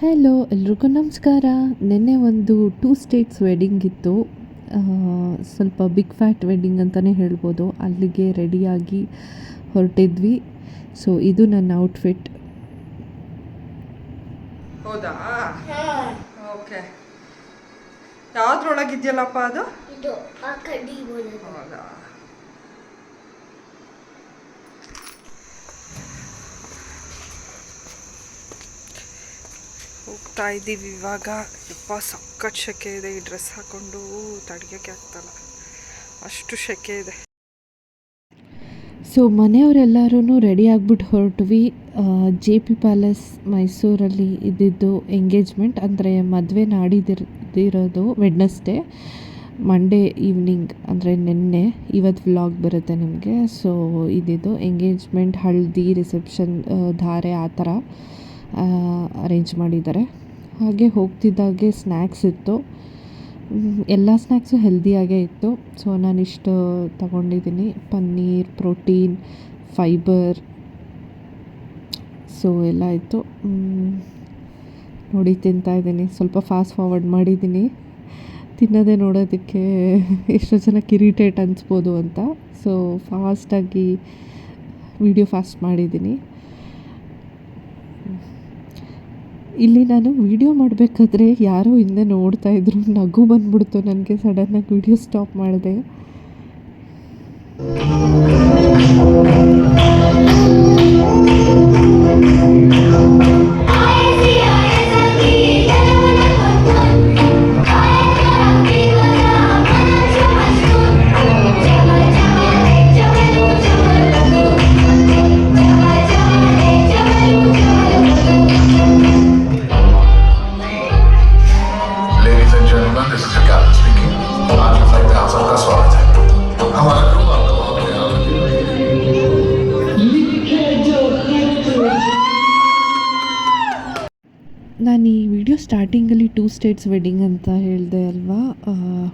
Hello ಎಲ್ರಿಗೂ ನಮಸ್ಕಾರ. ನಿನ್ನೆ ಒಂದು 2 ಸ್ಟೇಟ್ಸ್ ವೆಡ್ಡಿಂಗ್ ಇತ್ತು. ಸ್ವಲ್ಪ ಬಿಗ್ ಫ್ಯಾಟ್ ವೆಡ್ಡಿಂಗ್ ಅಂತಲೇ ಹೇಳ್ಬೋದು. ಅಲ್ಲಿಗೆ ರೆಡಿಯಾಗಿ ಹೊರಟಿದ್ವಿ. ಸೊ ಇದು ನನ್ನ ಔಟ್ಫಿಟ್. ಹೌದಾ? ಓಕೆ. ಯಾವ್ದ್ರೊಳಗಿದೆಯಲ್ಲಪ್ಪ ಅದು? ಇದು ಆ ಕಡ್ಡಿ ಹೌದಾ? ಹೋಗ್ತಾ ಇದ್ದೀವಿ ಇವಾಗ. ಯಪ್ಪ ಸಖತ್ ಶೆಕೆ ಇದೆ. ಈ ಡ್ರೆಸ್ ಹಾಕೊಂಡು ತಡೆಯೋಕ್ಕೆ ಆಗ್ತಲ್ಲ, ಅಷ್ಟು ಶೆಕೆ ಇದೆ. ಸೊ ಮನೆಯವರೆಲ್ಲರೂ ರೆಡಿ ಆಗಿಬಿಟ್ಟು ಹೊರಟ್ವಿ. JP ಪ್ಯಾಲೇಸ್ ಮೈಸೂರಲ್ಲಿ ಇದ್ದಿದ್ದು ಎಂಗೇಜ್ಮೆಂಟ್, ಅಂದರೆ ಮದುವೆ ನಾಡಿದಿರೋದು ವೆಡ್ನೆಸ್ಡೇ, ಮಂಡೇ ಈವ್ನಿಂಗ್ ಅಂದರೆ ನಿನ್ನೆ. ಇವತ್ತು ವ್ಲಾಗ್ ಬರುತ್ತೆ ನಿಮಗೆ. ಸೊ ಇದ್ದಿದ್ದು ಎಂಗೇಜ್ಮೆಂಟ್, ಹಳದಿ, ರಿಸೆಪ್ಷನ್, ಧಾರೆ ಆ ಥರ ಅರೇಂಜ್ ಮಾಡಿದ್ದಾರೆ. ಹಾಗೆ ಹೋಗ್ತಿದ್ದಾಗೆ ಸ್ನ್ಯಾಕ್ಸ್ ಇತ್ತು. ಎಲ್ಲ ಸ್ನ್ಯಾಕ್ಸು ಹೆಲ್ದಿಯಾಗೇ ಇತ್ತು. ಸೊ ನಾನಿಷ್ಟು ತಗೊಂಡಿದ್ದೀನಿ: ಪನ್ನೀರ್, ಪ್ರೋಟೀನ್, ಫೈಬರ್. ಸೊ ಎಲ್ಲ ಇತ್ತು. ನೋಡಿ ತಿಂತಾಯಿದ್ದೀನಿ. ಸ್ವಲ್ಪ ಫಾಸ್ಟ್ ಫಾರ್ವರ್ಡ್ ಮಾಡಿದ್ದೀನಿ. ತಿನ್ನೋದೇ ನೋಡೋದಕ್ಕೆ ಎಷ್ಟೋ ಜನಕ್ಕೆ ಇರಿಟೇಟ್ ಅನಿಸ್ಬೋದು ಅಂತ. ಸೊ ಫಾಸ್ಟಾಗಿ ವಿಡಿಯೋ ಫಾಸ್ಟ್ ಮಾಡಿದ್ದೀನಿ. ಇಲ್ಲಿ ನಾನು ವೀಡಿಯೋ ಮಾಡಬೇಕಾದ್ರೆ ಯಾರೋ ಹಿಂದೆ ನೋಡ್ತಾಯಿದ್ರು. ನಗು ಬಂದ್ಬಿಡ್ತು ನನಗೆ. ಸಡನ್ನಾಗಿ ವೀಡಿಯೋ ಸ್ಟಾಪ್ ಮಾಡಿದೆ. ನಾನು ಈ ವಿಡಿಯೋ ಸ್ಟಾರ್ಟಿಂಗಲ್ಲಿ 2 ಸ್ಟೇಟ್ಸ್ ವೆಡ್ಡಿಂಗ್ ಅಂತ ಹೇಳಿದೆ ಅಲ್ವಾ.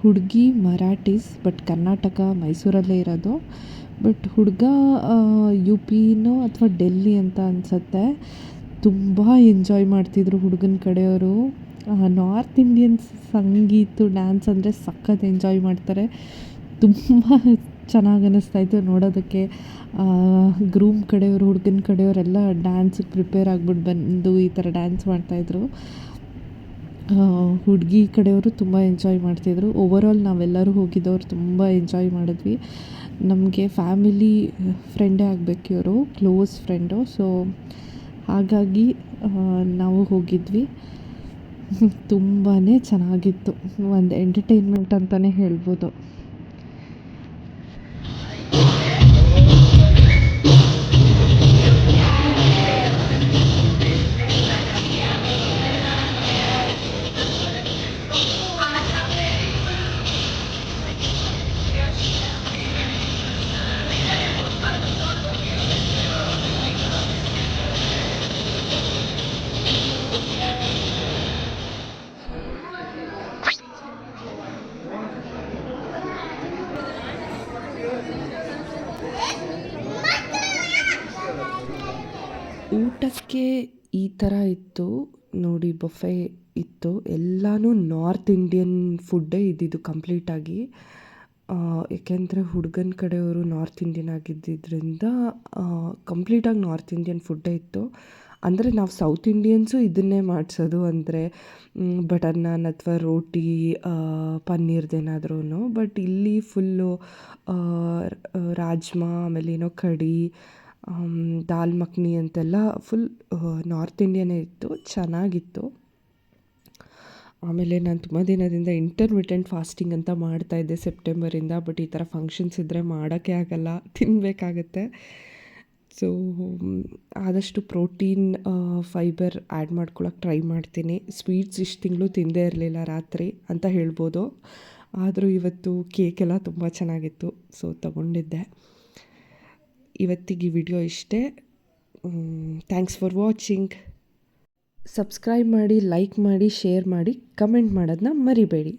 ಹುಡುಗಿ ಮರಾಠೀಸ್, ಬಟ್ ಕರ್ನಾಟಕ ಮೈಸೂರಲ್ಲೇ ಇರೋದು. ಬಟ್ ಹುಡುಗ UPನೋ ಅಥವಾ ಡೆಲ್ಲಿ ಅಂತ ಅನಿಸುತ್ತೆ. ತುಂಬ ಎಂಜಾಯ್ ಮಾಡ್ತಿದ್ರು ಹುಡುಗನ ಕಡೆಯವರು. ನಾರ್ತ್ ಇಂಡಿಯನ್ಸ್ ಸಂಗೀತ, ಡ್ಯಾನ್ಸ್ ಅಂದರೆ ಸಖತ್ ಎಂಜಾಯ್ ಮಾಡ್ತಾರೆ. ತುಂಬ ಚೆನ್ನಾಗಿ ಅನ್ನಿಸ್ತಾಯಿತ್ತು ನೋಡೋದಕ್ಕೆ. ಗ್ರೂಮ್ ಕಡೆಯವರು, ಹುಡುಗನ ಕಡೆಯವರೆಲ್ಲ ಡ್ಯಾನ್ಸಿಗೆ ಪ್ರಿಪೇರ್ ಆಗಿಬಿಟ್ಟು ಬಂದು ಈ ಥರ ಡ್ಯಾನ್ಸ್ ಮಾಡ್ತಾಯಿದ್ರು. ಹುಡುಗಿ ಕಡೆಯವರು ತುಂಬ ಎಂಜಾಯ್ ಮಾಡ್ತಿದ್ರು. ಓವರಾಲ್ ನಾವೆಲ್ಲರೂ ಹೋಗಿದ್ದವ್ರು ತುಂಬ ಎಂಜಾಯ್ ಮಾಡಿದ್ವಿ. ನಮಗೆ ಫ್ಯಾಮಿಲಿ ಫ್ರೆಂಡೇ ಆಗಬೇಕು ಇವರು, ಕ್ಲೋಸ್ ಫ್ರೆಂಡು. ಸೊ ಹಾಗಾಗಿ ನಾವು ಹೋಗಿದ್ವಿ. ತುಂಬಾ ಚೆನ್ನಾಗಿತ್ತು. ಒಂದು ಎಂಟರ್ಟೈನ್ಮೆಂಟ್ ಅಂತಲೇ ಹೇಳ್ಬೋದು. ಊಟಕ್ಕೆ ಈ ಥರ ಇತ್ತು ನೋಡಿ. ಬಫೆ ಇತ್ತು. ಎಲ್ಲನೂ ನಾರ್ತ್ ಇಂಡಿಯನ್ ಫುಡ್ಡೇ ಇದ್ದಿದ್ದು ಕಂಪ್ಲೀಟಾಗಿ. ಏಕೆಂದರೆ ಹುಡುಗನ ಕಡೆಯವರು ನಾರ್ತ್ ಇಂಡಿಯನ್ ಆಗಿದ್ದರಿಂದ ಕಂಪ್ಲೀಟಾಗಿ ನಾರ್ತ್ ಇಂಡಿಯನ್ ಫುಡ್ಡೇ ಇತ್ತು. ಅಂದರೆ ನಾವು ಸೌತ್ ಇಂಡಿಯನ್ಸು ಇದನ್ನೇ ಮಾಡಿಸೋದು, ಅಂದರೆ ಬಟರ್ ನಾನ್ ಅಥವಾ ರೋಟಿ, ಪನ್ನೀರ್ದೇನಾದ್ರೂ. ಬಟ್ ಇಲ್ಲಿ ಫುಲ್ಲು ರಾಜ್ಮಾ, ಆಮೇಲೆ ಏನೋ ಕಡಿ, ದಾಲ್ ಮಖನಿ ಅಂತೆಲ್ಲ ಫುಲ್ ನಾರ್ತ್ ಇಂಡಿಯನ್ನೇ ಇತ್ತು. ಚೆನ್ನಾಗಿತ್ತು. ಆಮೇಲೆ ನಾನು ತುಂಬ ದಿನದಿಂದ ಇಂಟರ್ಮಿಟೆಂಟ್ ಫಾಸ್ಟಿಂಗ್ ಅಂತ ಮಾಡ್ತಾಯಿದ್ದೆ ಸೆಪ್ಟೆಂಬರಿಂದ. ಬಟ್ ಈ ಥರ ಫಂಕ್ಷನ್ಸ್ ಇದ್ದರೆ ಮಾಡೋಕ್ಕೆ ಆಗಲ್ಲ, ತಿನ್ನಬೇಕಾಗತ್ತೆ. ಸೊ ಆದಷ್ಟು ಪ್ರೋಟೀನ್, ಫೈಬರ್ ಆ್ಯಡ್ ಮಾಡ್ಕೊಳಕ್ಕೆ ಟ್ರೈ ಮಾಡ್ತೀನಿ. ಸ್ವೀಟ್ಸ್ ಇಷ್ಟು ತಿಂಗಳು ತಿಂದೇ ಇರಲಿಲ್ಲ ರಾತ್ರಿ ಅಂತ ಹೇಳ್ಬೋದು. ಆದರೂ ಇವತ್ತು ಕೇಕೆಲ್ಲ ತುಂಬ ಚೆನ್ನಾಗಿತ್ತು. ಸೊ ತಗೊಂಡಿದ್ದೆ. ಇವತ್ತಿಗೆ ಈ ವಿಡಿಯೋ ಇಷ್ಟೇ. Thanks for watching. ಸಬ್ಸ್ಕ್ರೈಬ್ ಮಾಡಿ, ಲೈಕ್ ಮಾಡಿ, ಶೇರ್ ಮಾಡಿ, ಕಮೆಂಟ್ ಮಾಡೋದನ್ನ ಮರಿಬೇಡಿ.